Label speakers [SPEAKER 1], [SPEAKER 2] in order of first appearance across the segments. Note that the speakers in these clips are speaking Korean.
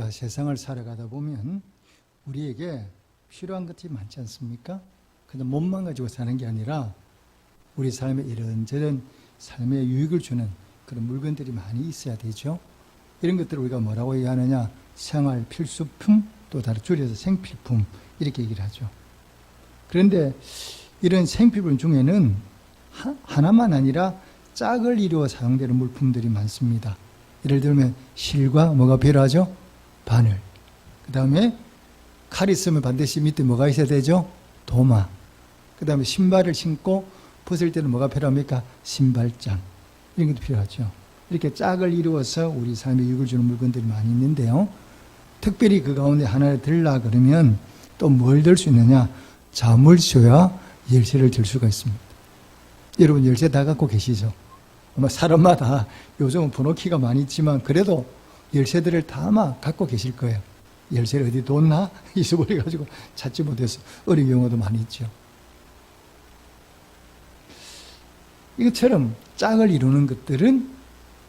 [SPEAKER 1] 우리가 세상을 살아가다 보면 우리에게 필요한 것들이 많지 않습니까? 그냥 몸만 가지고 사는 게 아니라 우리 삶에 이런저런 삶에 유익을 주는 그런 물건들이 많이 있어야 되죠. 이런 것들을 우리가 뭐라고 얘기하느냐? 생활 필수품, 또 다른 줄여서 생필품 이렇게 얘기를 하죠. 그런데 이런 생필품 중에는 하나만 아니라 짝을 이루어 사용되는 물품들이 많습니다. 예를 들면 실과 뭐가 필요하죠? 바늘. 그 다음에 칼 있으면 반드시 밑에 뭐가 있어야 되죠? 도마. 그 다음에 신발을 신고 벗을 때는 뭐가 필요합니까? 신발장. 이런 것도 필요하죠. 이렇게 짝을 이루어서 우리 삶에 유익을 주는 물건들이 많이 있는데요. 특별히 그 가운데 하나를 들라 그러면 또 뭘 들 수 있느냐? 자물쇠와 열쇠를 들 수가 있습니다. 여러분 열쇠 다 갖고 계시죠? 아마 사람마다 요즘은 번호키가 많이 있지만 그래도 열쇠들을 다 아마 갖고 계실 거예요. 열쇠를 어디 뒀나? 잊어버려가지고 찾지 못해서 어려운 경우도 많이 있죠. 이것처럼 짝을 이루는 것들은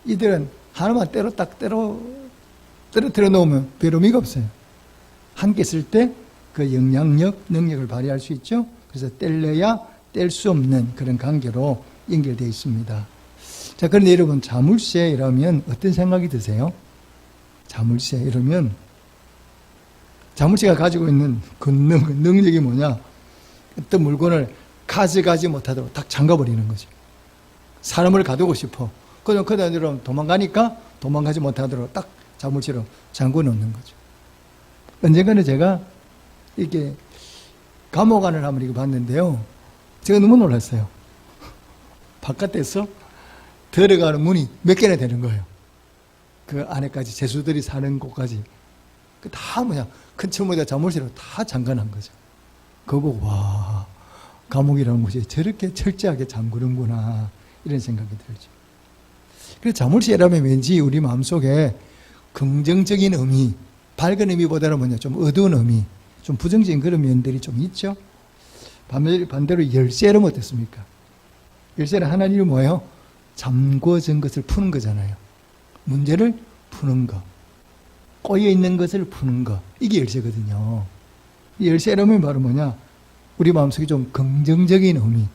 [SPEAKER 1] 이들은 하나만 떨어뜨려 놓으면 별 의미가 없어요. 함께 쓸 때 그 영향력, 능력을 발휘할 수 있죠. 그래서 뗄래야 뗄 수 없는 그런 관계로 연결되어 있습니다. 자, 그런데 여러분 자물쇠 이러면 어떤 생각이 드세요? 자물쇠 이러면 자물쇠가 가지고 있는 그 능력이 뭐냐? 어떤 물건을 가져가지 못하도록 딱 잠가버리는 거죠. 사람을 가두고 싶어. 그냥 그대로 도망가니까 도망가지 못하도록 딱 자물쇠로 잠궈 놓는 거죠. 언젠가는 제가 이렇게 감옥 안을 한번 이렇게 봤는데요. 제가 너무 놀랐어요. 바깥에서 들어가는 문이 몇 개나 되는 거예요. 그 안에까지 죄수들이 사는 곳까지. 다 뭐냐, 큰 철문에다 자물쇠로 다 잠가놓은 거죠. 그거 보고 와, 감옥이라는 곳이 저렇게 철저하게 잠그는구나 이런 생각이 들죠. 그래서 자물쇠라면 왠지 우리 마음속에 긍정적인 의미, 밝은 의미보다는 뭐냐, 좀 어두운 의미, 좀 부정적인 그런 면들이 좀 있죠. 반대로 열쇠는 어떻습니까? 열쇠는 하나님이 뭐예요? 잠궈진 것을 푸는 거잖아요. 문제를 푸는 거, 꼬여있는 것을 푸는 거, 이게 열쇠거든요. 이 열쇠라면 바로 뭐냐, 우리 마음속에 좀 긍정적인 의미.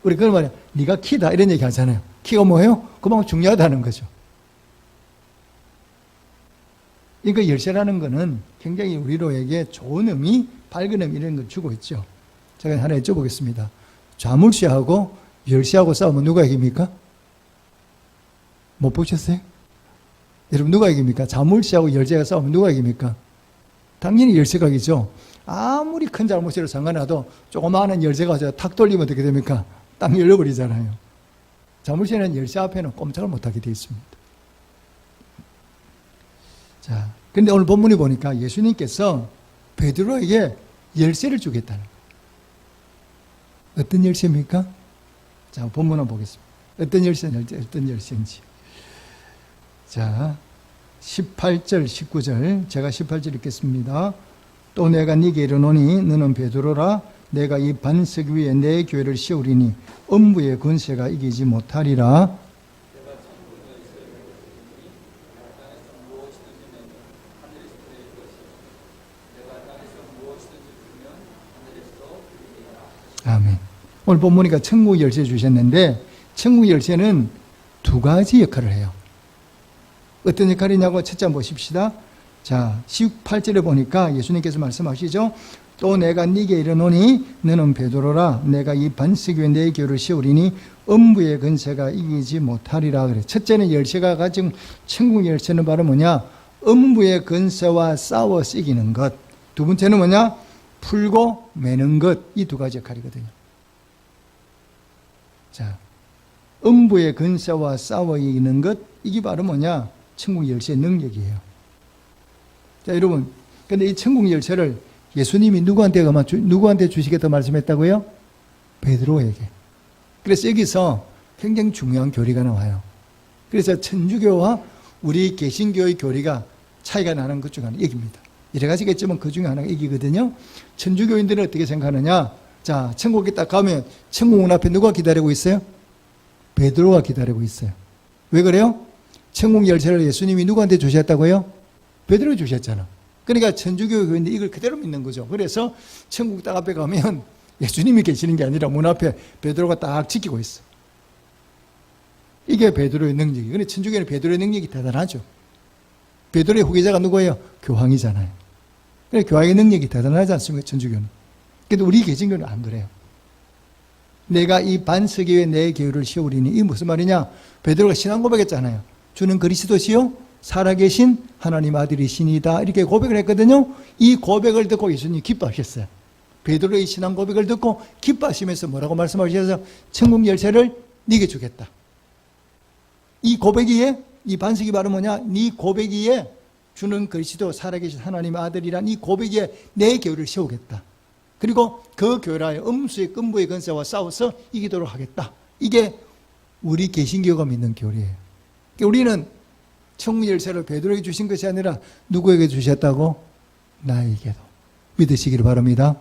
[SPEAKER 1] 우리 그걸 말이야, 네가 키다 이런 얘기 하잖아요. 키가 뭐예요? 그만큼 중요하다는 거죠. 그러니까 열쇠라는 거는 굉장히 우리로에게 좋은 의미, 밝은 의미 이런 걸 주고 있죠. 제가 하나 여쭤보겠습니다. 자물쇠하고 열쇠하고 싸우면 누가 이깁니까? 못 보셨어요? 여러분 누가 이깁니까? 자물쇠하고 열쇠가 싸우면 누가 이깁니까? 당연히 열쇠가 이기죠. 아무리 큰 자물쇠를 잠가놔도 조그마한 열쇠가 탁 돌리면 어떻게 됩니까? 딱 열려버리잖아요. 자물쇠는 열쇠 앞에는 꼼짝을 못하게 되어 있습니다. 자, 그런데 오늘 본문에 보니까 예수님께서 베드로에게 열쇠를 주겠다는 거예요. 어떤 열쇠입니까? 자, 본문 한번 보겠습니다. 어떤 열쇠인지. 자, 18절, 19절. 제가 18절 읽겠습니다. 또 내가 네게 이르노니 너는 베드로라. 내가 이 반석 위에 내 교회를 씌우리니 음부의 권세가 이기지 못하리라. 아멘. 오늘 본문이니까 천국 열쇠 주셨는데 천국 열쇠는 두 가지 역할을 해요. 어떤 역할이냐고 첫째 한번 보십시다. 자, 18절에 보니까 예수님께서 말씀하시죠. 또 내가 네게 이르노니 너는 베드로라. 내가 이 반석 위에 내 교회를 씌우리니 음부의 권세가 이기지 못하리라. 그래. 첫째는 열쇠가 가진 천국 열쇠는 바로 뭐냐? 음부의 권세와 싸워서 이기는 것. 두 번째는 뭐냐? 풀고 매는 것. 이 두 가지 역할이거든요. 자, 음부의 권세와 싸워 이기는 것. 이게 바로 뭐냐? 천국 열쇠의 능력이에요. 자, 여러분. 근데 이 천국 열쇠를 예수님이 누구한테 주시겠다 말씀했다고요? 베드로에게. 그래서 여기서 굉장히 중요한 교리가 나와요. 그래서 천주교와 우리 개신교의 교리가 차이가 나는 것 중 하나 얘기입니다. 여러 가지겠지만 그 중에 하나가 얘기거든요. 천주교인들은 어떻게 생각하느냐? 자, 천국에 딱 가면 천국 문 앞에 누가 기다리고 있어요? 베드로가 기다리고 있어요. 왜 그래요? 천국 열쇠를 예수님이 누구한테 주셨다고요? 베드로 주셨잖아. 그러니까 천주교 교인들 이걸 그대로 믿는 거죠. 그래서 천국 딱 앞에 가면 예수님이 계시는 게 아니라 문 앞에 베드로가 딱 지키고 있어. 이게 베드로의 능력이. 그런데 천주교는 베드로의 능력이 대단하죠. 베드로의 후계자가 누구예요? 교황이잖아요. 그래 교황의 능력이 대단하지 않습니까? 천주교는. 근데 우리 개신교는 안 그래요. 내가 이 반석 위에 내 교회를 세우리니 이 무슨 말이냐? 베드로가 신앙 고백했잖아요. 주는 그리스도시요 살아계신 하나님 아들이시니다. 이렇게 고백을 했거든요. 이 고백을 듣고 예수님이 기뻐하셨어요. 베드로의 신앙 고백을 듣고 기뻐하시면서 뭐라고 말씀하셔서 천국 열쇠를 네게 주겠다. 이 고백이에 이 반석이 바로 뭐냐? 네 고백이에 주는 그리스도 살아계신 하나님의 아들이란 이 고백이에 내 교회를 세우겠다. 그리고 그 교회라의 음수의 끈부의 권세와 싸워서 이기도록 하겠다. 이게 우리 개신교가 믿는 교리예요. 우리는 천국 열쇠를 베드로에게 주신 것이 아니라 누구에게 주셨다고? 나에게도. 믿으시기를 바랍니다.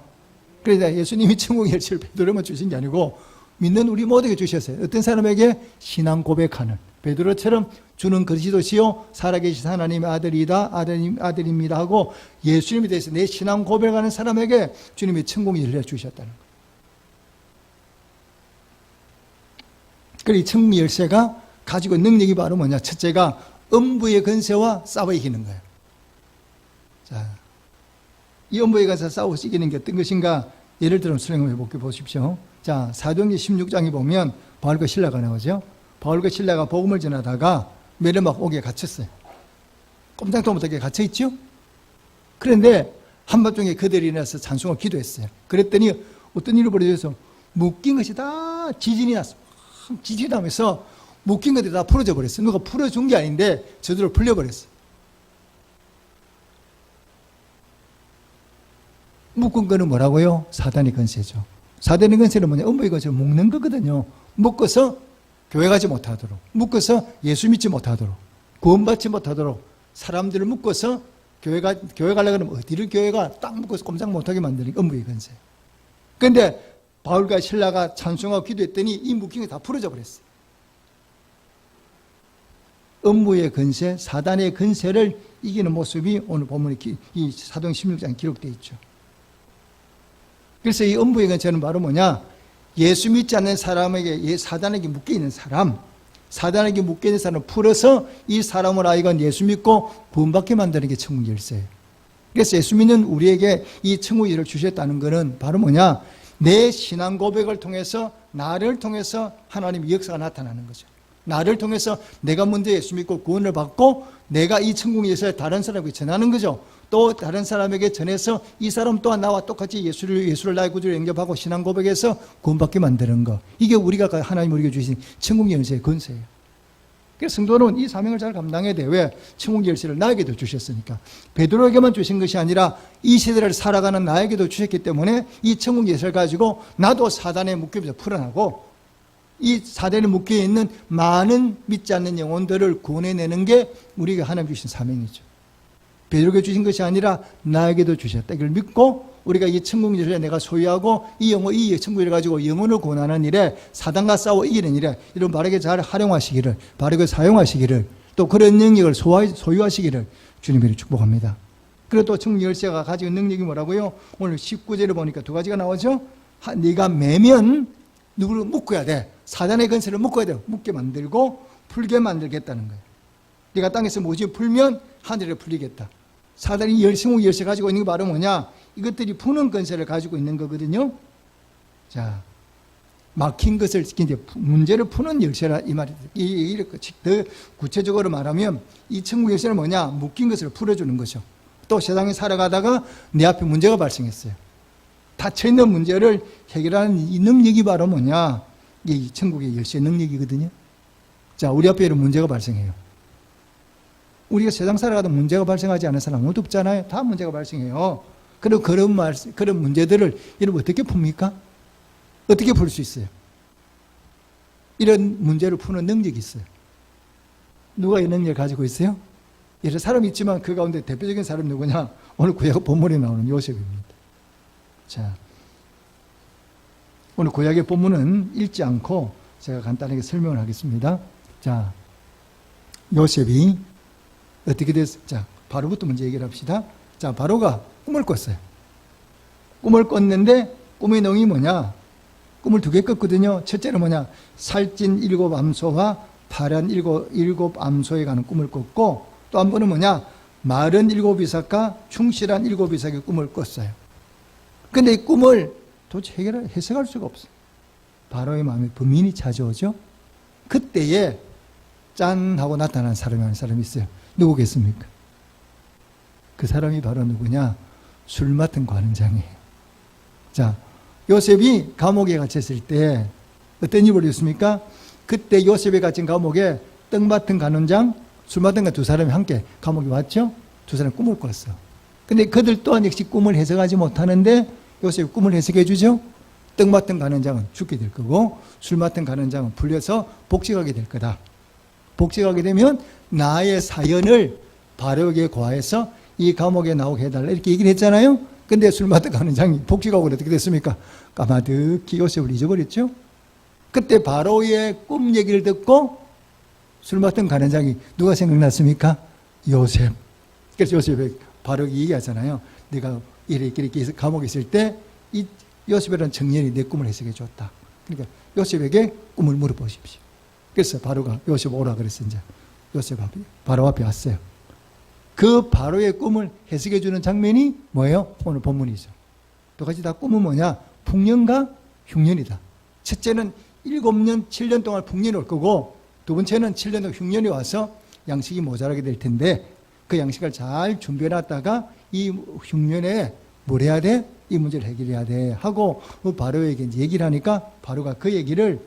[SPEAKER 1] 그러니까 예수님이 천국 열쇠를 베드로에만 주신 게 아니고 믿는 우리 모두에게 주셨어요. 어떤 사람에게? 신앙 고백하는 베드로처럼 주는 그리스도시요 살아계신 하나님의 아들이다 아들입니다 하고 예수님에 대해서 내 신앙 고백하는 사람에게 주님이 천국 열쇠를 주셨다는 거예요. 그리고 이 천국 열쇠가 가지고 있는 능력이 바로 뭐냐? 첫째가 음부의 권세와 싸워 이기는 거예요. 자, 이 음부의 권세와 싸워 이기는 게 어떤 것인가? 예를 들어 수행해 보십시오. 자, 사도행전 16장에 보면 바울과 실라가 나오죠. 바울과 실라가 복음을 전하다가 메르막 옥에 갇혔어요. 꼼짝도 못하게 갇혀있죠. 그런데 한밤중에 그들이 일어나서 찬송을 기도했어요. 그랬더니 어떤 일이 벌어져서 묶인 것이 다 지진이 났어. 지진이 나면서 묶인 것들이 다 풀어져 버렸어요. 누가 풀어준 게 아닌데 저절로 풀려버렸어요. 묶은 거는 뭐라고요? 사단의 권세죠. 사단의 권세는 뭐냐? 음부의 권세를 묶는 거거든요. 묶어서 교회 가지 못하도록, 묶어서 예수 믿지 못하도록, 구원받지 못하도록 사람들을 묶어서 교회 가려고 하면 어디를 교회가 딱 묶어서 꼼짝 못하게 만드는 음부의 권세. 그런데 바울과 실라가 찬송하고 기도했더니 이 묶인 게 다 풀어져 버렸어요. 음부의 권세, 사단의 권세를 이기는 모습이 오늘 본문에 이 사도행전 16장에 기록되어 있죠. 그래서 이 음부의 권세는 바로 뭐냐? 예수 믿지 않는 사람에게, 사단에게 묶여있는 사람, 사단에게 묶여있는 사람을 풀어서 이 사람을 아이건 예수 믿고 구원받게 만드는 게 천국 열쇠예요. 그래서 예수 믿는 우리에게 이 천국 열쇠를 주셨다는 것은 바로 뭐냐? 내 신앙 고백을 통해서, 나를 통해서 하나님의 역사가 나타나는 거죠. 나를 통해서 내가 먼저 예수 믿고 구원을 받고 내가 이 천국 열쇠를 다른 사람에게 전하는 거죠. 또 다른 사람에게 전해서 이 사람 또한 나와 똑같이 예수를 나의 구주로 영접하고 신앙 고백해서 구원받게 만드는 거. 이게 우리가 하나님 우리에게 주신 천국 열쇠의 권세예요. 그래서 성도는 이 사명을 잘 감당해야 돼. 왜? 천국 열쇠를 나에게도 주셨으니까. 베드로에게만 주신 것이 아니라 이 세대를 살아가는 나에게도 주셨기 때문에 이 천국 열쇠를 가지고 나도 사단에 묶여서 풀어나고 이 사단에 묶여있는 많은 믿지 않는 영혼들을 구원해내는 게 우리가 하나님 주신 사명이죠. 베드로에게 주신 것이 아니라 나에게도 주셨다. 이걸 믿고 우리가 이 천국 열쇠를 내가 소유하고 이 천국 열쇠를 가지고 영혼을 구원하는 일에 사단과 싸워 이기는 일에 이런 바르게 잘 활용하시기를, 바르게 사용하시기를, 또 그런 능력을 소유하시기를 주님으로 축복합니다. 그리고 또 천국 열쇠가 가지고 있는 능력이 뭐라고요? 오늘 19절에 보니까 두 가지가 나오죠. 네가 매면 누구를 묶어야 돼. 사단의 권세를 묶어야 돼요. 묶게 만들고 풀게 만들겠다는 거예요. 네가 땅에서 모진 풀면 하늘에 풀리겠다. 사단이 천국 열쇠 가지고 있는 게 바로 뭐냐? 이것들이 푸는 권세를 가지고 있는 거거든요. 자, 막힌 것을 이제 문제를 푸는 열쇠라 이 말이. 더 구체적으로 말하면 이 천국 열쇠는 뭐냐? 묶인 것을 풀어주는 거죠. 또 세상에 살아가다가 내 앞에 문제가 발생했어요. 닫혀있는 문제를 해결하는 이 능력이 바로 뭐냐? 이 천국의 열쇠 능력이거든요. 자, 우리 앞에 이런 문제가 발생해요. 우리가 세상 살아가다 문제가 발생하지 않은 사람 아무도 없잖아요. 다 문제가 발생해요. 그리고 그런 문제들을 여러분 어떻게 풉니까? 어떻게 풀 수 있어요? 이런 문제를 푸는 능력이 있어요. 누가 이 능력을 가지고 있어요? 여러 사람이 있지만 그 가운데 대표적인 사람이 누구냐? 오늘 구약 본문에 나오는 요셉입니다. 자, 오늘 구약의 본문은 읽지 않고 제가 간단하게 설명을 하겠습니다. 자, 요셉이 어떻게 됐어요? 자, 바로부터 먼저 얘기를 합시다. 자, 바로가 꿈을 꿨어요. 꿈을 꿨는데 꿈의 내용이 뭐냐? 꿈을 2개 꿨거든요. 첫째는 뭐냐? 살찐 7 암소와 파란 7 암소에 가는 꿈을 꿨고, 또 한 번은 뭐냐? 마른 7 이삭과 충실한 7 이삭의 꿈을 꿨어요. 근데 이 꿈을 도대체 해석할 수가 없어요. 바로의 마음에 범인이 찾아오죠. 그때에 짠 하고 나타난 사람이 한 사람이 있어요. 누구겠습니까? 그 사람이 바로 누구냐? 술 맡은 관원장이에요. 자, 요셉이 감옥에 갇혔을 때 어떤 일이 벌어졌습니까? 그때 요셉이 갇힌 감옥에 떡 맡은 관원장, 술 맡은 2 사람이 함께 감옥에 왔죠? 2 사람이 꿈을 꿨어. 근데 그들 또한 역시 꿈을 해석하지 못하는데 요셉이 꿈을 해석해 주죠? 떡 맡은 관원장은 죽게 될 거고, 술 맡은 관원장은 풀려서 복직하게 될 거다. 복직하게 되면 나의 사연을 바로에게 고하여서 이 감옥에 나오게 해달라, 이렇게 얘기를 했잖아요. 근데 술 맡은 관원장이 복직하고 어떻게 됐습니까? 까마득히 요셉을 잊어버렸죠. 그때 바로의 꿈 얘기를 듣고 술 맡은 관원장이 누가 생각났습니까? 요셉. 그래서 요셉이 바로 얘기하잖아요. 내가 이렇게 감옥에 있을 때 이 요셉이라는 청년이 내 꿈을 해석해 줬다. 그러니까 요셉에게 꿈을 물어보십시오. 그래서 바로가 요셉 오라 그랬어. 이제 요셉 앞에, 바로 앞에 왔어요. 그 바로의 꿈을 해석해 주는 장면이 뭐예요? 오늘 본문이죠. 똑같이 다 꿈은 뭐냐? 풍년과 흉년이다. 첫째는 7년, 7년 동안 풍년이 올 거고, 2번째는 7년 동안 흉년이 와서 양식이 모자라게 될 텐데, 그 양식을 잘 준비해 놨다가 이 흉년에 뭘 해야 돼? 이 문제를 해결해야 돼 하고 바로에게 이제 얘기를 하니까 바로가 그 얘기를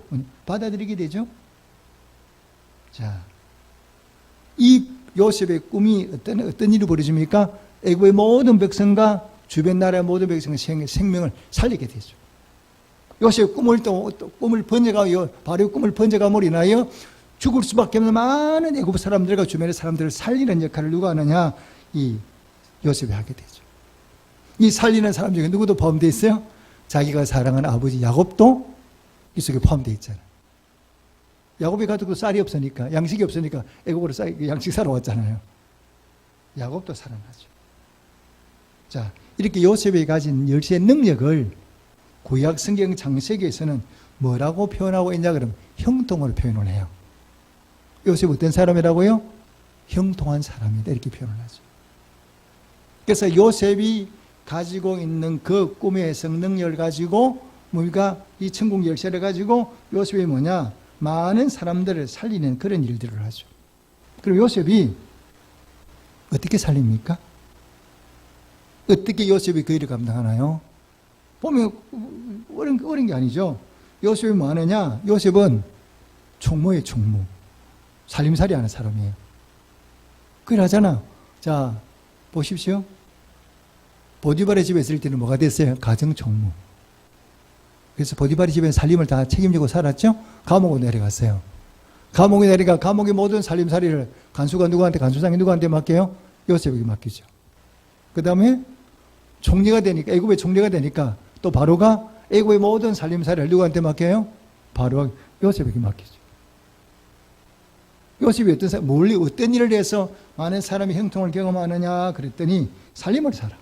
[SPEAKER 1] 받아들이게 되죠. 자, 이 요셉의 꿈이 어떤 일이 벌어집니까? 애굽의 모든 백성과 주변 나라의 모든 백성의 생명을 살리게 되죠. 요셉의 꿈을 번져가며, 바로의 꿈을 번져감으로 인하여 죽을 수밖에 없는 많은 애굽 사람들과 주변의 사람들을 살리는 역할을 누가 하느냐? 이 요셉이 하게 되죠. 이 살리는 사람 중에 누구도 포함되어 있어요? 자기가 사랑하는 아버지 야곱도 이 속에 포함되어 있잖아요. 야곱이 가족도 쌀이 없으니까, 양식이 없으니까 애굽으로 양식 사러 왔잖아요. 야곱도 살아나죠. 자, 이렇게 요셉이 가진 열쇠의 능력을 구약 성경 창세기에서는 뭐라고 표현하고 있냐 그러면 형통으로 표현을 해요. 요셉 어떤 사람이라고요? 형통한 사람이다, 이렇게 표현을 하죠. 그래서 요셉이 가지고 있는 그 꿈의 해석 능력을 가지고 우리가 이 천국 열쇠를 가지고 요셉이 뭐냐? 많은 사람들을 살리는 그런 일들을 하죠. 그럼 요셉이 어떻게 살립니까? 어떻게 요셉이 그 일을 감당하나요? 보면 어려운 게 아니죠. 요셉이 뭐 하느냐? 요셉은 총무예요, 총무. 살림살이 하는 사람이에요. 그걸 하잖아. 자, 보십시오. 보디발의 집에 있을 때는 뭐가 됐어요? 가정총무. 그래서 보디발의 집에 살림을 다 책임지고 살았죠? 감옥으로 내려갔어요. 감옥에 내려가 감옥의 모든 살림살이를 간수가 누구한테, 간수장이 누구한테 맡겨요? 요셉에게 맡기죠. 그 다음에 총리가 되니까, 애굽의 총리가 되니까 또 바로가 애굽의 모든 살림살이를 누구한테 맡겨요? 바로 요셉에게 맡기죠. 요셉이 어떤 일을 해서 많은 사람이 형통을 경험하느냐 그랬더니 살림을 살아.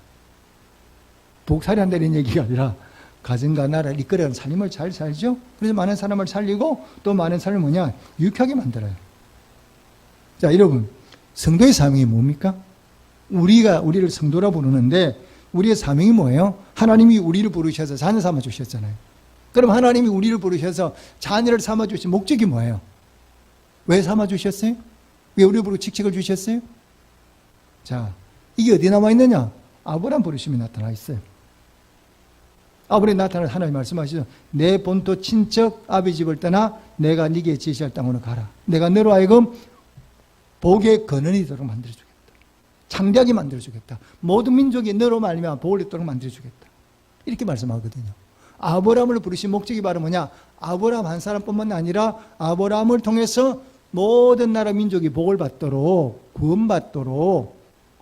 [SPEAKER 1] 독살이 한다는 얘기가 아니라 가정과 나라를 이끌어가는 살림을 잘 살죠. 그래서 많은 사람을 살리고 또 많은 사람을 뭐냐? 유쾌하게 만들어요. 자, 여러분, 성도의 사명이 뭡니까? 우리를 성도라 부르는데 우리의 사명이 뭐예요? 하나님이 우리를 부르셔서 자녀 삼아 주셨잖아요. 그럼 하나님이 우리를 부르셔서 자녀를 삼아 주신 목적이 뭐예요? 왜 삼아 주셨어요? 왜 우리를 부르고 직책을 주셨어요? 자, 이게 어디 남아 있느냐? 아브라함 부르심이 나타나 있어요. 아브라함이 나타나 하나님 말씀하시죠. 내 본토 친척 아비 집을 떠나 내가 네게 지시할 땅으로 가라. 내가 너로 하여금 복의 근원이 되도록 만들어주겠다. 창대하게 만들어주겠다. 모든 민족이 너로 말미암아 복을 얻도록 만들어주겠다. 이렇게 말씀하거든요. 아브라함을 부르신 목적이 바로 뭐냐? 아브라함 한 사람뿐만 아니라 아브라함을 통해서 모든 나라 민족이 복을 받도록, 구원받도록,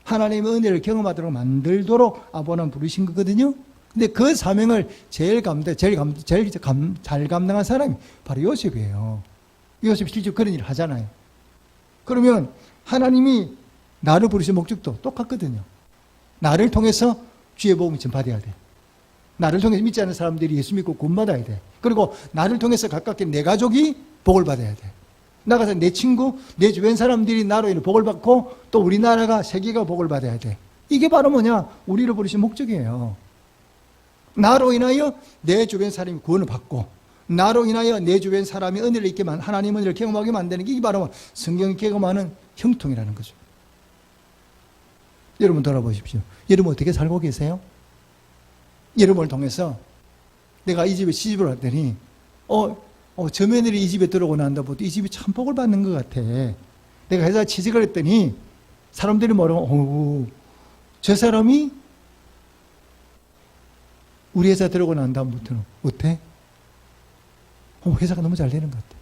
[SPEAKER 1] 하나님의 은혜를 경험하도록 만들도록 아브라함을 부르신 거거든요. 근데 그 사명을 제일 잘 감당한 사람이 바로 요셉이에요. 요셉이 실제 그런 일을 하잖아요. 그러면 하나님이 나를 부르신 목적도 똑같거든요. 나를 통해서 주의 복음이 전파돼야 돼. 나를 통해서 믿지 않는 사람들이 예수 믿고 구원받아야 돼. 그리고 나를 통해서 가깝게 내 가족이 복을 받아야 돼. 나가서 내 친구, 내 주변 사람들이 나로 인해 복을 받고 또 우리나라가 세계가 복을 받아야 돼. 이게 바로 뭐냐? 우리를 부르신 목적이에요. 나로 인하여 내 주변 사람이 구원을 받고 나로 인하여 내 주변 사람이 은혜를 있게 하나님 은혜를 경험하게 만드는 게 이게 바로 성경이 경험하는 형통이라는 거죠. 여러분 돌아보십시오. 여러분 어떻게 살고 계세요? 여러분을 통해서 내가 이 집에 시집을 왔더니 저 며느리 이 집에 들어오고 난 다음부터 이 집이 참 복을 받는 것 같아. 내가 회사 취직을 했더니 사람들이 뭐라고 저 사람이 우리 회사 들어오고 난 다음부터는 어때? 회사가 너무 잘 되는 것 같아.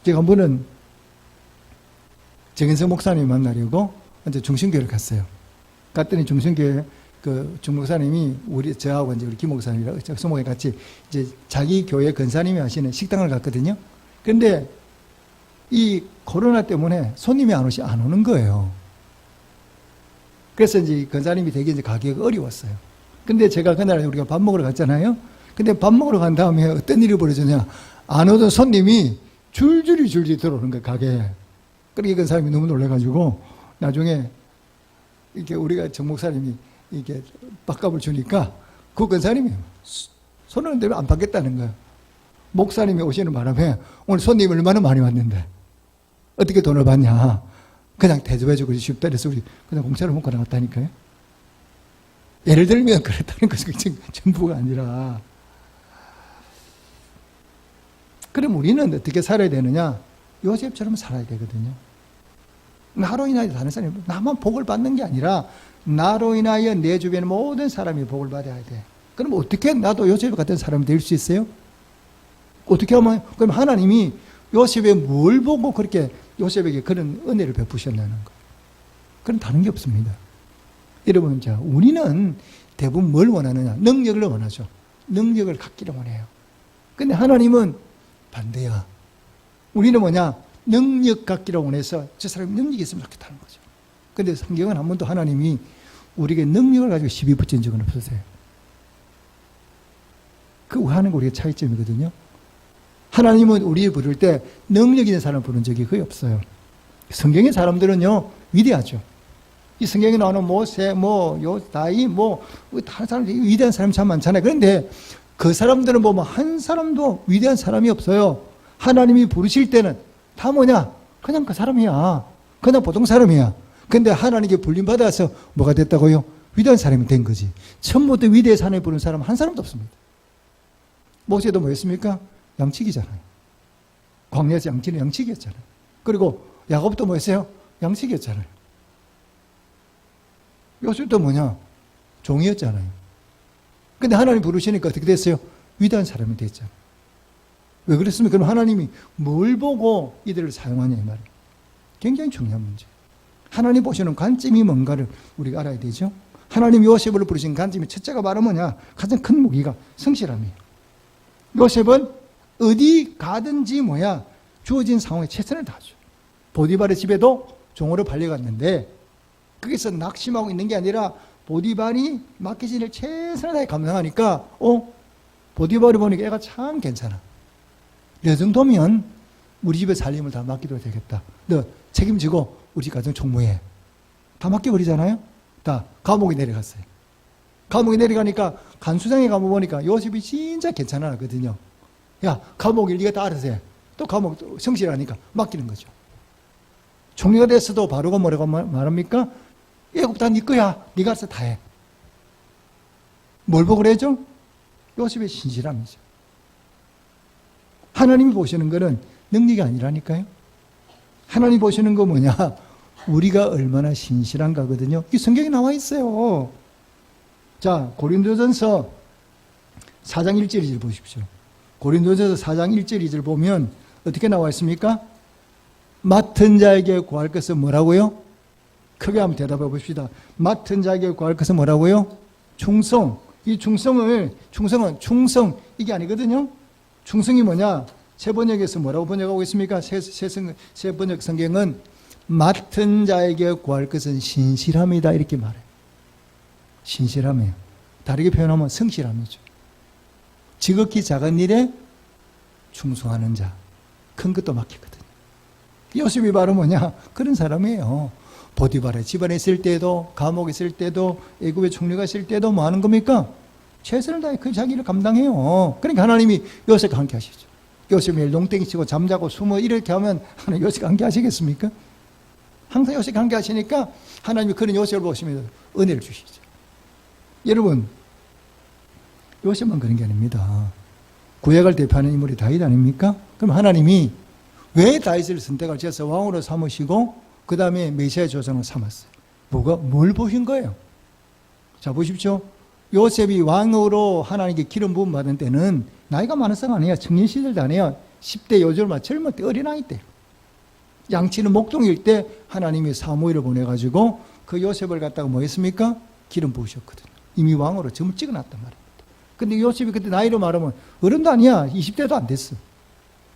[SPEAKER 1] 제가 한 번은 정인성 목사님 만나려고 이제 중심교회를 갔어요. 갔더니 중심교회 그 중목사님이 저하고 이제 우리 김 목사님이랑 소목에 같이 이제 자기 교회 권사님이 하시는 식당을 갔거든요. 근데 이 코로나 때문에 손님이 안 오는 거예요. 그래서 이제 권사님이 되게 이제 가기가 어려웠어요. 근데 제가 그날 우리가 밥 먹으러 갔잖아요. 근데 밥 먹으러 간 다음에 어떤 일이 벌어졌냐. 안 오던 손님이 줄줄이 들어오는 거예요, 가게에. 그러니까 권사님이 너무 놀라가지고 나중에 이렇게 우리가 정 목사님이 이게 밥값을 주니까 그 권사님이 손을 흔들면 안 받겠다는 거예요. 목사님이 오시는 바람에 오늘 손님이 얼마나 많이 왔는데 어떻게 돈을 받냐. 그냥 대접해주고 싶다 그래서 우리 그냥 공짜로 먹고 나갔다니까요. 예를 들면 그랬다는 것이 전부가 아니라 그럼 우리는 어떻게 살아야 되느냐. 요셉처럼 살아야 되거든요. 나로 인하여 다른 사람이 나만 복을 받는 게 아니라 나로 인하여 내 주변의 모든 사람이 복을 받아야 돼. 그럼 어떻게 나도 요셉 같은 사람이 될 수 있어요? 어떻게 하면 그럼 하나님이 요셉에 뭘 보고 그렇게 요셉에게 그런 은혜를 베푸셨냐는 거예요. 그럼 다른 게 없습니다. 여러분, 자, 우리는 대부분 뭘 원하느냐? 능력을 원하죠. 능력을 갖기를 원해요. 근데 하나님은 반대야. 우리는 뭐냐? 능력 갖기를 원해서 저 사람이 능력이 있으면 좋겠다는 거죠. 근데 성경은 한 번도 하나님이 우리에게 능력을 가지고 시비 붙인 적은 없으세요. 그 하는 게 우리의 차이점이거든요. 하나님은 우리를 부를 때 능력 있는 사람을 부른 적이 거의 없어요. 성경의 사람들은요, 위대하죠. 이 성경에 나오는 모세, 요다이, 다른 사람들이 위대한 사람이 참 많잖아요. 그런데 그 사람들은 보면 한 사람도 위대한 사람이 없어요. 하나님이 부르실 때는 다 뭐냐? 그냥 그 사람이야. 그냥 보통 사람이야. 근데 하나님께 불림받아서 뭐가 됐다고요? 위대한 사람이 된 거지. 처음부터 위대한 사람이 부른 사람은 한 사람도 없습니다. 모세도 뭐였습니까? 양치기잖아요. 광야에서 양치는 양치기였잖아요. 그리고 야곱도 뭐였어요? 양치기였잖아요. 요셉도 뭐냐? 종이었잖아요. 근데 하나님 부르시니까 어떻게 됐어요? 위대한 사람이 됐잖아요. 왜 그랬습니까? 그럼 하나님이 뭘 보고 이들을 사용하냐 이 말이에요. 굉장히 중요한 문제. 하나님 보시는 관점이 뭔가를 우리가 알아야 되죠. 하나님 요셉을 부르신 관점이 첫째가 바로 뭐냐? 가장 큰 무기가 성실함이에요. 요셉은 어디 가든지 주어진 상황에 최선을 다하죠. 보디발의 집에도 종으로 팔려갔는데 거기서 낙심하고 있는 게 아니라 보디발이 맡기신 일을 최선을 다해 감당하니까 보디발이 보니까 애가 참 괜찮아. 이 정도면 우리 집의 살림을 다 맡기도 되겠다. 너 책임지고 우리 집 가정 총무해. 다 맡겨버리잖아요. 다 감옥에 내려갔어요. 감옥에 내려가니까 간수장에 가보니까 요셉이 진짜 괜찮아하거든요. 야, 감옥 일 네가 다 알아서 해. 또 감옥 성실하니까 맡기는 거죠. 총리가 됐어도 바로가 뭐라고 말합니까? 애굽 다 네 거야. 네가 알아서 다 해. 뭘 보고 그래죠? 요셉의 신실함이죠. 하나님이 보시는 거는 능력이 아니라니까요. 하나님 보시는 거 뭐냐? 우리가 얼마나 신실한가거든요. 이 성경에 나와 있어요. 자, 고린도전서 4장 1절 2절 보십시오. 고린도전서 4장 1절 2절 보면 어떻게 나와 있습니까? 맡은 자에게 구할 것은 뭐라고요? 크게 한번 대답해 봅시다. 맡은 자에게 구할 것은 뭐라고요? 충성. 이 충성은 충성 이게 아니거든요. 충성이 뭐냐? 새 번역에서 뭐라고 번역하고 있습니까? 새 번역 성경은 맡은 자에게 구할 것은 신실함이다 이렇게 말해요. 신실함이에요. 다르게 표현하면 성실함이죠. 지극히 작은 일에 충성하는 자, 큰 것도 맡기거든요. 요셉이 바로 뭐냐? 그런 사람이에요. 보디발의 집안에 있을 때도, 감옥에 있을 때도, 애굽의 총리가 있을 때도 뭐 하는 겁니까? 최선을 다해 그 자기를 감당해요. 그러니까 하나님이 요셉과 함께 하시죠. 요셉이 농땡이 치고 잠자고 숨어 이렇게 하면 하나님 요셉과 함께 하시겠습니까? 항상 요셉과 함께 하시니까 하나님이 그런 요셉을 보시면 은혜를 주시죠. 여러분, 요셉만 그런 게 아닙니다. 구약을 대표하는 인물이 다윗 아닙니까? 그럼 하나님이 왜 다윗을 선택을 지어서 왕으로 삼으시고 그 다음에 메시아 조상을 삼았어요? 뭘 보신 거예요? 자, 보십시오. 요셉이 왕으로 하나님께 기름 부음 받은 때는 나이가 많은 사람 아니에요. 청년 시절도 아니에요. 10대 요절마 젊을 때 어린아이 때. 양치는 목동일 때 하나님이 사무엘을 보내가지고 그 요셉을 갖다가 뭐 했습니까? 기름 부으셨거든요. 이미 왕으로 점을 찍어놨단 말입니다. 근데 요셉이 그때 나이로 말하면 어른도 아니야. 20대도 안 됐어.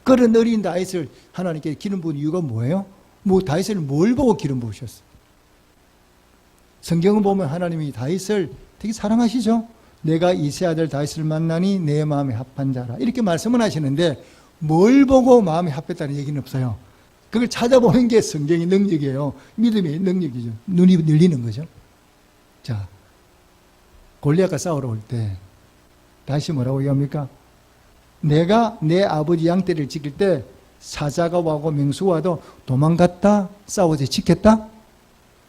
[SPEAKER 1] 그런 어린 다윗을 하나님께 기름 부은 이유가 뭐예요? 다윗을 뭘 보고 기름 부으셨어요? 성경을 보면 하나님이 다윗을 되게 사랑하시죠? 내가 이세 아들 다윗을 만나니 내 마음에 합한 자라. 이렇게 말씀을 하시는데 뭘 보고 마음에 합했다는 얘기는 없어요. 그걸 찾아보는 게 성경의 능력이에요. 믿음의 능력이죠. 눈이 열리는 거죠. 자, 골리앗과 싸우러 올 때 다시 뭐라고 얘기합니까? 내가 내 아버지 양떼를 지킬 때 사자가 와고 맹수가 와도 도망갔다 싸워서 지켰다?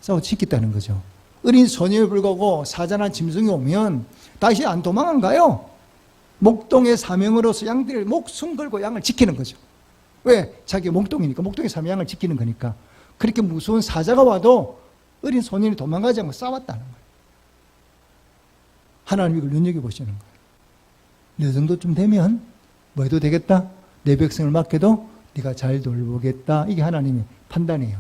[SPEAKER 1] 싸워서 지켰다는 거죠. 어린 소녀에 불구하고 사자나 짐승이 오면 다시 안 도망안 가요. 목동의 사명으로서 양들을 목숨 걸고 양을 지키는 거죠. 왜? 자기 목동이니까. 목동의 사명 양을 지키는 거니까. 그렇게 무서운 사자가 와도 어린 소년이 도망가지 않고 싸웠다는 거예요. 하나님이 이걸 눈여겨보시는 거예요. 너 정도쯤 되면 뭐 해도 되겠다? 내 백성을 맡겨도 네가 잘 돌보겠다. 이게 하나님의 판단이에요.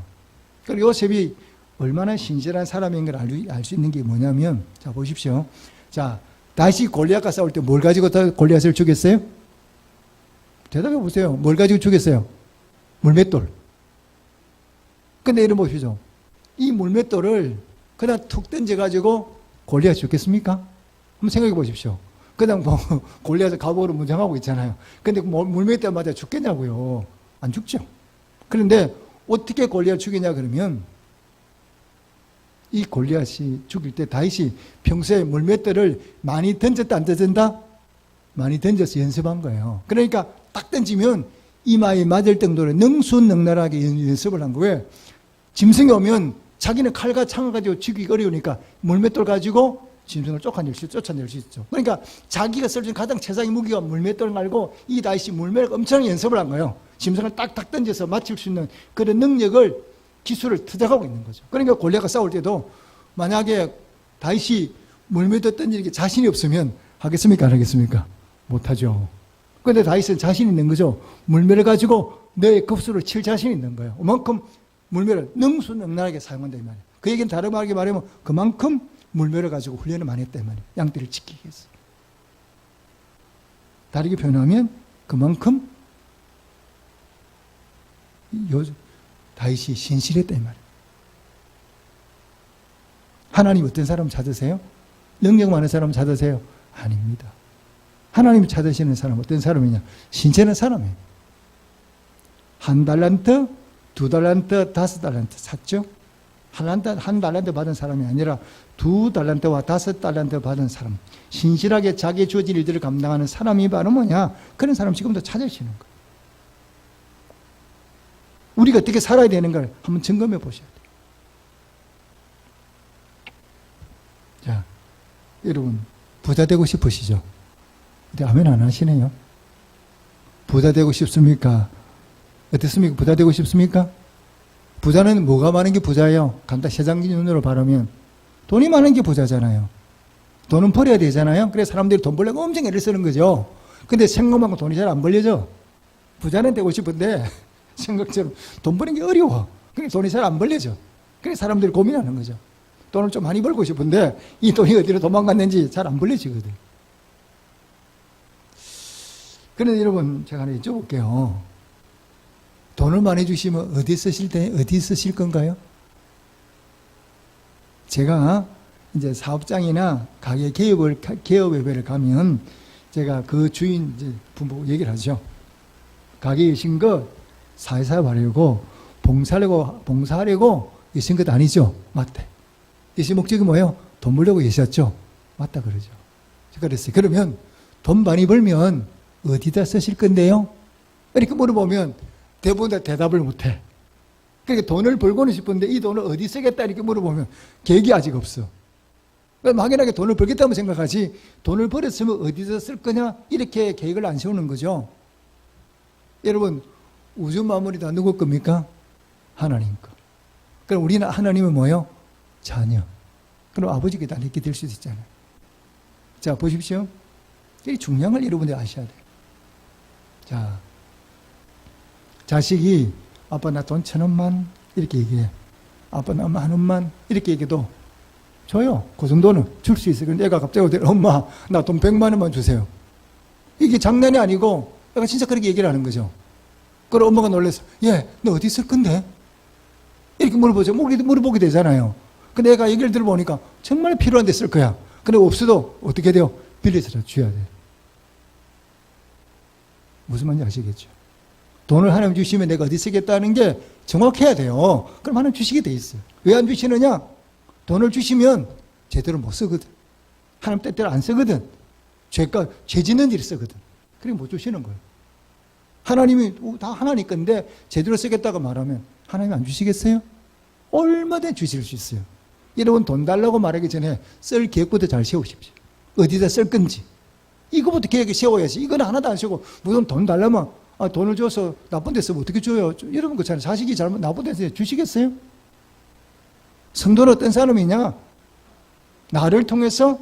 [SPEAKER 1] 그리고 요셉이 얼마나 신실한 사람인 걸 알 수 있는 게 뭐냐면, 자, 보십시오. 자, 다시 골리앗과 싸울 때 뭘 가지고 골리앗을 죽였어요? 대답해 보세요. 뭘 가지고 죽였어요? 물맷돌. 근데 이런 보시죠. 이 물맷돌을 그냥 툭 던져가지고 골리앗이 죽겠습니까? 한번 생각해 보십시오. 그냥 뭐 골리앗을 갑오로 무장하고 있잖아요. 근데 물맷돌 맞아 죽겠냐고요? 안 죽죠. 그런데 어떻게 골리앗 죽이냐 그러면 이 골리앗이 죽일 때 다윗이 평소에 물맷돌을 많이 던졌다 안 던진다? 많이 던져서 연습한 거예요. 그러니까 딱 던지면 이마에 맞을 정도로 능수능란하게 연습을 한 거예요. 짐승이 오면 자기는 칼과 창을 가지고 죽이기 어려우니까 물맷돌 가지고 짐승을 쫓아낼 수 있죠. 그러니까 자기가 쓸 수 있는 가장 최상의 무기가 물맷돌 말고 이 다윗이 물맷을 엄청 연습을 한 거예요. 짐승을 딱딱 던져서 맞출 수 있는 그런 능력을 기술을 터득하고 있는 거죠. 그러니까 골리앗과 싸울 때도 만약에 다윗이 물맷돌 던지는 게 자신이 없으면 하겠습니까? 안 하겠습니까? 못하죠. 그런데 다윗은 자신 있는 거죠. 물매를 가지고 너의 급수를 칠 자신이 있는 거예요. 그만큼 물매를 능수능란하게 사용한다 이 말이에요. 그 얘기는 다르게 말하면 그만큼 물매를 가지고 훈련을 많이 했다 이 말이에요. 양떼를 지키기 위해서. 다르게 표현하면 그만큼 다윗이 신실했다 이 말이에요. 하나님 어떤 사람 찾으세요? 능력 많은 사람 찾으세요? 아닙니다. 하나님이 찾으시는 사람 어떤 사람이냐? 신실한 사람이에요. 1달란트, 2달란트, 5달란트 샀죠? 한 달란트 받은 사람이 아니라 2달란트와 5달란트 받은 사람. 신실하게 자기의 주어진 일들을 감당하는 사람이 바로 뭐냐? 그런 사람 지금도 찾으시는 거예요. 우리가 어떻게 살아야 되는 걸 한번 점검해 보셔야 돼요. 자, 여러분 부자 되고 싶으시죠? 근데 아멘 안 하시네요. 부자 되고 싶습니까? 어떻습니까? 부자 되고 싶습니까? 부자는 뭐가 많은 게 부자예요? 간단 세상적인 눈으로 바라면 돈이 많은 게 부자잖아요. 돈은 벌어야 되잖아요. 그래서 사람들이 돈 벌려고 엄청 애를 쓰는 거죠. 근데 생각만큼 돈이 잘 안 벌려져. 부자는 되고 싶은데 생각처럼 돈 버는 게 어려워. 그러니까 돈이 잘 안 벌려져. 그래서 사람들이 고민하는 거죠. 돈을 좀 많이 벌고 싶은데 이 돈이 어디로 도망갔는지 잘 안 벌려지거든. 그런데 여러분, 제가 하나 여쭤볼게요. 돈을 많이 주시면 어디 쓰실 건가요? 제가 이제 사업장이나 가게 개업예배를 가면 제가 그 주인 이제 부모 얘기를 하죠. 가게에 계신 거 사회사업 하려고 봉사하려고 계신 것 아니죠? 맞대. 계신 목적이 뭐예요? 돈 벌려고 계셨죠? 맞다 그러죠. 제가 그랬어요. 그러면 돈 많이 벌면 어디다 쓰실 건데요? 이렇게 물어보면 대부분 다 대답을 못해. 그러니까 돈을 벌고는 싶은데 이 돈을 어디 쓰겠다 이렇게 물어보면 계획이 아직 없어. 막연하게 돈을 벌겠다고 생각하지 돈을 벌었으면 어디서 쓸 거냐 이렇게 계획을 안 세우는 거죠. 여러분, 우주 만물이 다 누구 겁니까? 하나님 거. 그럼 우리는 하나님은 뭐예요? 자녀. 그럼 아버지께 다 이렇게 될 수도 있잖아요. 자, 보십시오. 이 중요한 걸 여러분들이 아셔야 돼요. 자, 자식이 아빠 나 돈 1,000원만 이렇게 얘기해. 아빠 나 10,000원만 이렇게 얘기해도 줘요. 그 정도는 줄 수 있어요. 근데 애가 갑자기 오더니 엄마 나 돈 100만 원만 주세요. 이게 장난이 아니고 애가 진짜 그렇게 얘기를 하는 거죠. 그럼 엄마가 놀라서 얘 너 어디 있을 건데? 이렇게 물어보죠. 물어보게 되잖아요. 근데 애가 얘기를 들어보니까 정말 필요한 데 쓸 거야. 근데 없어도 어떻게 돼요? 빌려서 줘야 돼. 무슨 말인지 아시겠죠? 돈을 하나님 주시면 내가 어디 쓰겠다는 게 정확해야 돼요. 그럼 하나님 주시게 돼 있어요. 왜 안 주시느냐? 돈을 주시면 제대로 못 쓰거든. 하나님 때때로 안 쓰거든. 죄 짓는 일을 쓰거든. 그러니까 못 주시는 거예요. 하나님이 다 하나님 건데 제대로 쓰겠다고 말하면 하나님 안 주시겠어요? 얼마든지 주실 수 있어요. 여러분 돈 달라고 말하기 전에 쓸 계획부터 잘 세우십시오. 어디다 쓸 건지. 이거부터 계획을 세워야지. 이건 하나도 안 세우고 무슨 돈 달라면 돈을 줘서 나쁜 데 쓰면 어떻게 줘요? 여러분 그렇잖아요. 자식이 잘못 나쁜 데 주시겠어요? 성도는 어떤 사람이냐? 나를 통해서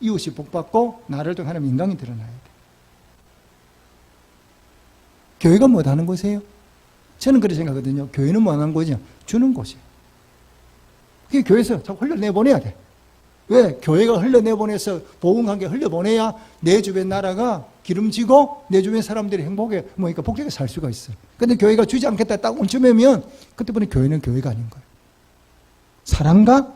[SPEAKER 1] 이웃이 복받고 나를 통해 하나님 인강이 드러나야 돼. 교회가 못하는 곳이에요? 저는 그렇게 생각하거든요. 교회는 못하는 곳이냐? 주는 곳이에요. 그게 교회에서 자꾸 흘려내보내야 돼. 왜? 교회가 흘려내보내서 복음관계 흘려보내야 내 주변 나라가 기름지고 내 주변 사람들이 행복해, 그러니까 복되게 살 수가 있어요. 근데 교회가 주지 않겠다 딱 움츠매면 그때부터 교회는 교회가 아닌 거예요. 사랑과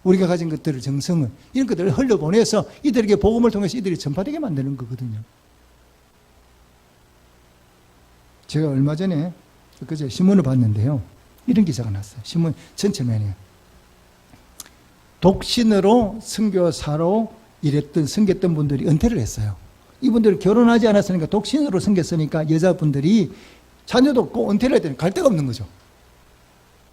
[SPEAKER 1] 우리가 가진 것들을 정성을 이런 것들을 흘려보내서 이들에게 복음을 통해서 이들이 전파되게 만드는 거거든요. 제가 얼마 전에 그제 신문을 봤는데요. 이런 기사가 났어요. 신문 전체면이에요. 독신으로 선교사로 섬겼던 분들이 은퇴를 했어요. 이분들 결혼하지 않았으니까 독신으로 섬겼으니까 여자분들이 자녀도 없고 은퇴를 했더니 갈 데가 없는 거죠.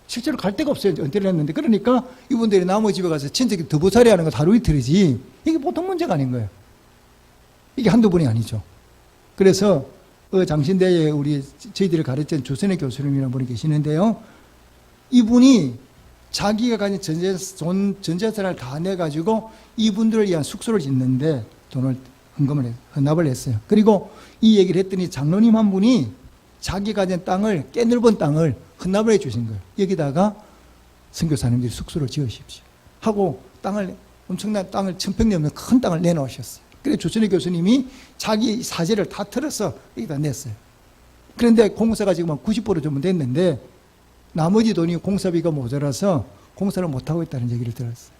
[SPEAKER 1] 실제로 갈 데가 없어요. 은퇴를 했는데. 그러니까 이분들이 나무 집에 가서 친척이 두부살이 하는 거 하루 이틀이지 이게 보통 문제가 아닌 거예요. 이게 한두 분이 아니죠. 그래서 장신대에 저희들을 가르친 조선의 교수님이라는 분이 계시는데요. 이분이 자기가 가진 전재산을 다 내가지고 이분들을 위한 숙소를 짓는데 돈을 헌납을 했어요. 그리고 이 얘기를 했더니 장로님 한 분이 자기 가진 땅을, 꽤 넓은 땅을 헌납을 해 주신 거예요. 여기다가 선교사님들이 숙소를 지으십시오 하고 엄청난 땅을 1,000평 넘는 큰 땅을 내놓으셨어요. 그래서 조선의 교수님이 자기 사재를 다 털어서 여기다 냈어요. 그런데 공사가 지금 한 90% 정도 됐는데 나머지 돈이 공사비가 모자라서 공사를 못하고 있다는 얘기를 들었어요.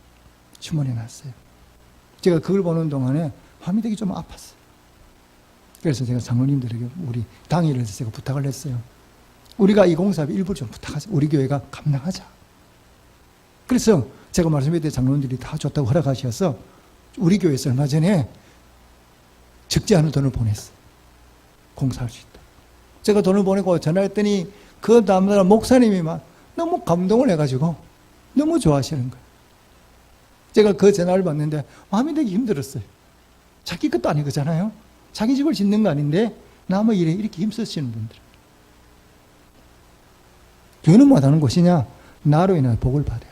[SPEAKER 1] 신문에 났어요. 제가 그걸 보는 동안에 마음이 되게 좀 아팠어요. 그래서 제가 장로님들에게 우리 당일에서 제가 부탁을 했어요. 우리가 이 공사비 일부를 좀 부탁하자. 우리 교회가 감당하자. 그래서 제가 말씀드린 장로님들이 다 좋다고 허락하셔서 우리 교회에서 얼마 전에 적지 않은 돈을 보냈어요. 공사할 수 있다. 제가 돈을 보내고 전화했더니 그 다음날 목사님이 막 너무 감동을 해가지고 너무 좋아하시는 거예요. 제가 그 전화를 받는데 마음이 되게 힘들었어요. 자기 것도 아니거잖아요. 자기 집을 짓는 거 아닌데 남의 일에 이렇게 힘쓰시는 분들. 교회는 못하는 곳이냐? 나로 인하여 복을 받아야 돼.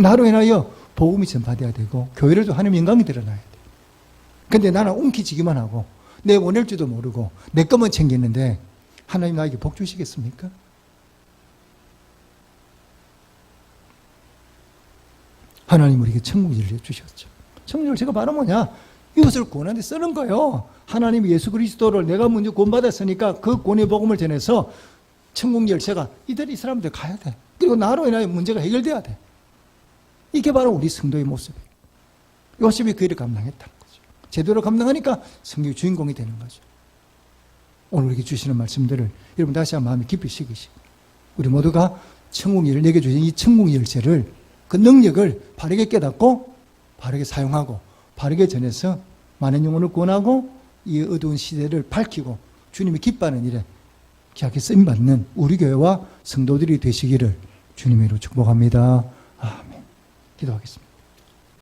[SPEAKER 1] 나로 인하여 복음이 전파돼야 되고 교회를도 하나님 영광이 드러나야 돼. 근데 나는 움키지기만 하고 내 보낼 줄도 모르고 내 것만 챙겼는데 하나님 나에게 복 주시겠습니까? 하나님 우리에게 천국을 주셨죠. 천국을 제가 바로 뭐냐? 이것을 구원하는데 쓰는 거예요. 하나님 예수 그리스도를 내가 먼저 구원받았으니까 그 구원의 복음을 전해서 천국 열쇠가 이들 이 사람들 가야 돼. 그리고 나로 인하여 문제가 해결돼야 돼. 이게 바로 우리 성도의 모습이에요. 요셉이 그 일을 감당했다는 거죠. 제대로 감당하니까 성경의 주인공이 되는 거죠. 오늘 우리에게 주시는 말씀들을 여러분 다시 한번 마음에 깊이 새기시고 우리 모두가 천국 열을 내게 주신 이 천국 열쇠를 그 능력을 바르게 깨닫고 바르게 사용하고 바르게 전해서 많은 영혼을 구원하고 이 어두운 시대를 밝히고 주님이 기뻐하는 일에 귀하게 쓰임받는 우리 교회와 성도들이 되시기를 주님으로 축복합니다. 아멘. 기도하겠습니다.